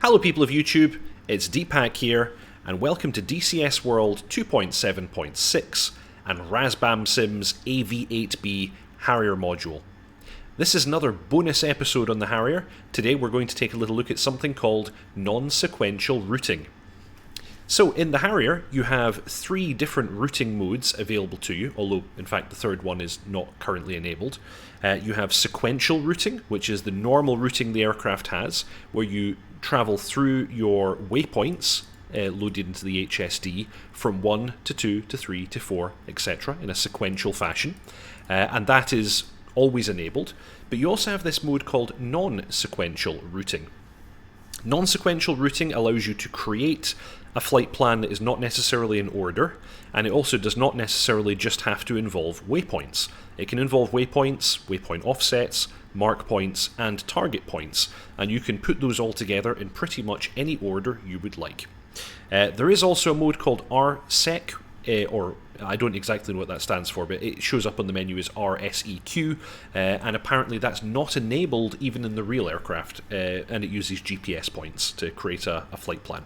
Hello people of YouTube, it's Deepak here, and welcome to DCS World 2.7.6 and Razbam Sim's AV8B Harrier module. This is another bonus episode on the Harrier. Today we're going to take a little look at something called non-sequential routing. So in the Harrier you have three different routing modes available to you, although in fact the third one is not currently enabled. You have sequential routing, which is the normal routing the aircraft has, where you travel through your waypoints loaded into the HSD from 1 to 2 to 3 to 4, etc. in a sequential fashion, and that is always enabled. But you also have this mode called non-sequential routing. Non-sequential routing allows you to create a flight plan that is not necessarily in order, and it also does not necessarily just have to involve waypoints. It can involve waypoints, waypoint offsets, mark points, and target points, and you can put those all together in pretty much any order you would like. There is also a mode called NSEQ, or I don't exactly know what that stands for, but it shows up on the menu as NSEQ, and apparently that's not enabled even in the real aircraft, and it uses GPS points to create a flight plan.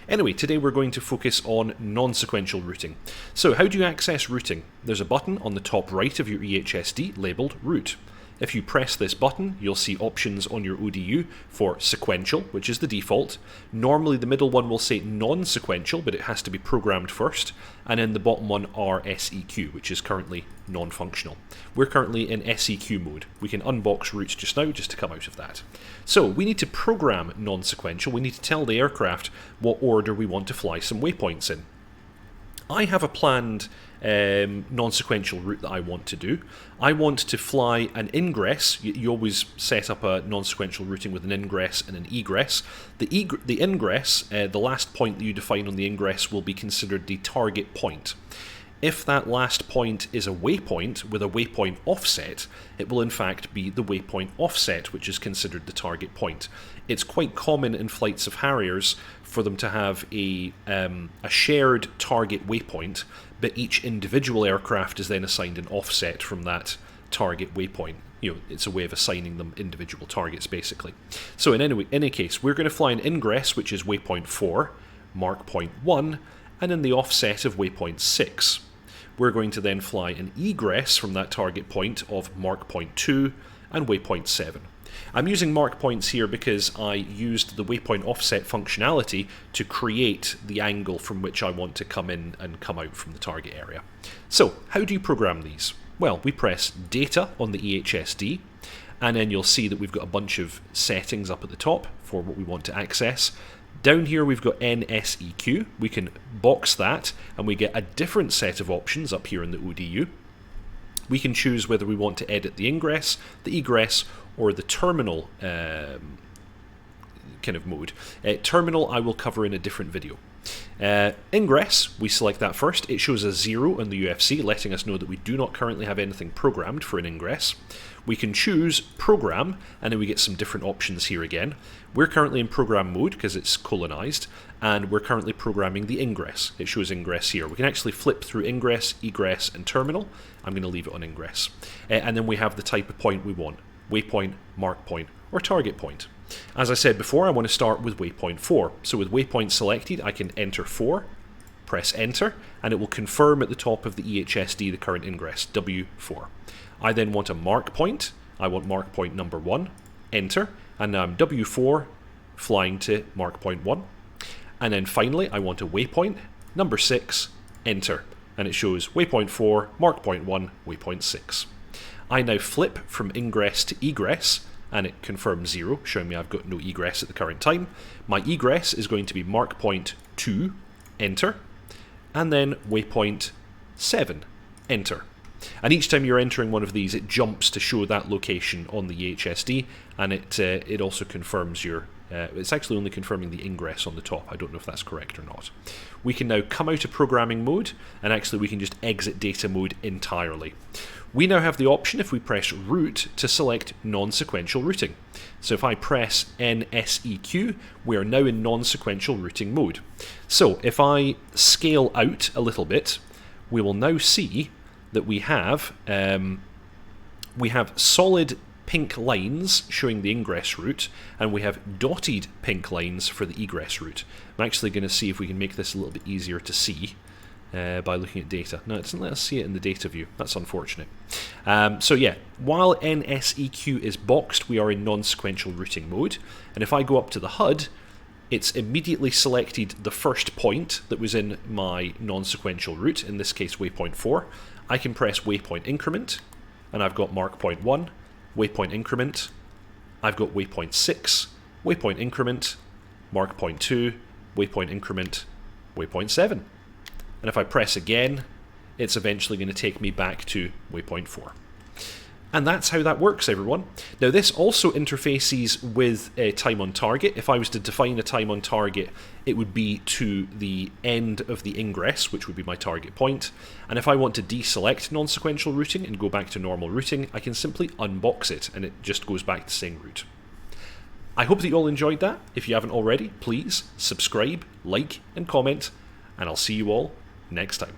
Anyway, today we're going to focus on non-sequential routing. So how do you access routing? There's a button on the top right of your EHSD labelled Route. If you press this button, you'll see options on your ODU for sequential, which is the default. Normally the middle one will say non-sequential, but it has to be programmed first. And then the bottom one NSEQ, which is currently non-functional. We're currently in SEQ mode. We can unbox routes just now just to come out of that. So we need to program non-sequential. We need to tell the aircraft what order we want to fly some waypoints in. I have a planned non-sequential route that I want to do. I want to fly an ingress. You always set up a non-sequential routing with an ingress and an egress. The ingress, the last point that you define on the ingress, will be considered the target point. If that last point is a waypoint with a waypoint offset, it will in fact be the waypoint offset which is considered the target point. It's quite common in flights of Harriers for them to have a shared target waypoint, but each individual aircraft is then assigned an offset from that target waypoint. You know, it's a way of assigning them individual targets basically. So in any case, we're going to fly an ingress which is waypoint 4, mark point 1, and then the offset of waypoint 6. We're going to then fly an egress from that target point of mark point 2 and waypoint 7. I'm using mark points here because I used the waypoint offset functionality to create the angle from which I want to come in and come out from the target area. So, how do you program these? Well, we press Data on the EHSD, and then you'll see that we've got a bunch of settings up at the top for what we want to access. Down here we've got NSEQ. We can box that and we get a different set of options up here in the ODU. We can choose whether we want to edit the ingress, the egress, or the terminal kind of mode. Terminal I will cover in a different video. Ingress, we select that first. It shows a 0 on the UFC, letting us know that we do not currently have anything programmed for an ingress. We can choose program, and then we get some different options here again. We're currently in program mode because it's colonized, and we're currently programming the ingress. It shows ingress here. We can actually flip through ingress, egress, and terminal. I'm going to leave it on ingress. And then we have the type of point we want: waypoint, mark point, or target point. As I said before, I want to start with waypoint 4. So with waypoint selected, I can enter 4, press enter, and it will confirm at the top of the EHSD the current ingress, W4. I then want a mark point. I want mark point number 1, enter, and now I'm W4 flying to mark point 1. And then finally, I want a waypoint, number 6, enter, and it shows waypoint 4, mark point 1, waypoint 6. I now flip from ingress to egress, and it confirms 0, showing me I've got no egress at the current time. My egress is going to be mark point 2, enter, and then waypoint 7, enter. And each time you're entering one of these, it jumps to show that location on the HSD, and it also confirms your... it's actually only confirming the ingress on the top. I don't know if that's correct or not. We can now come out of programming mode, and actually we can just exit data mode entirely. We now have the option, if we press Route, to select non-sequential routing. So if I press NSEQ, we are now in non-sequential routing mode. So if I scale out a little bit, we will now see that we have solid pink lines showing the ingress route, and we have dotted pink lines for the egress route. I'm actually going to see if we can make this a little bit easier to see by looking at data. No, it doesn't let us see it in the data view. That's unfortunate. So yeah, while NSEQ is boxed, we are in non-sequential routing mode, and if I go up to the HUD, it's immediately selected the first point that was in my non-sequential route, in this case waypoint 4. I can press waypoint increment, and I've got mark point 1, waypoint increment, I've got waypoint 6, waypoint increment, mark point 2, waypoint increment, waypoint 7. And if I press again, it's eventually going to take me back to waypoint 4. And that's how that works, everyone. Now this also interfaces with time on target. If I was to define a time on target, it would be to the end of the ingress, which would be my target point. And if I want to deselect non-sequential routing and go back to normal routing, I can simply unbox it and it just goes back to the same route. I hope that you all enjoyed that. If you haven't already, please subscribe, like, and comment, and I'll see you all next time.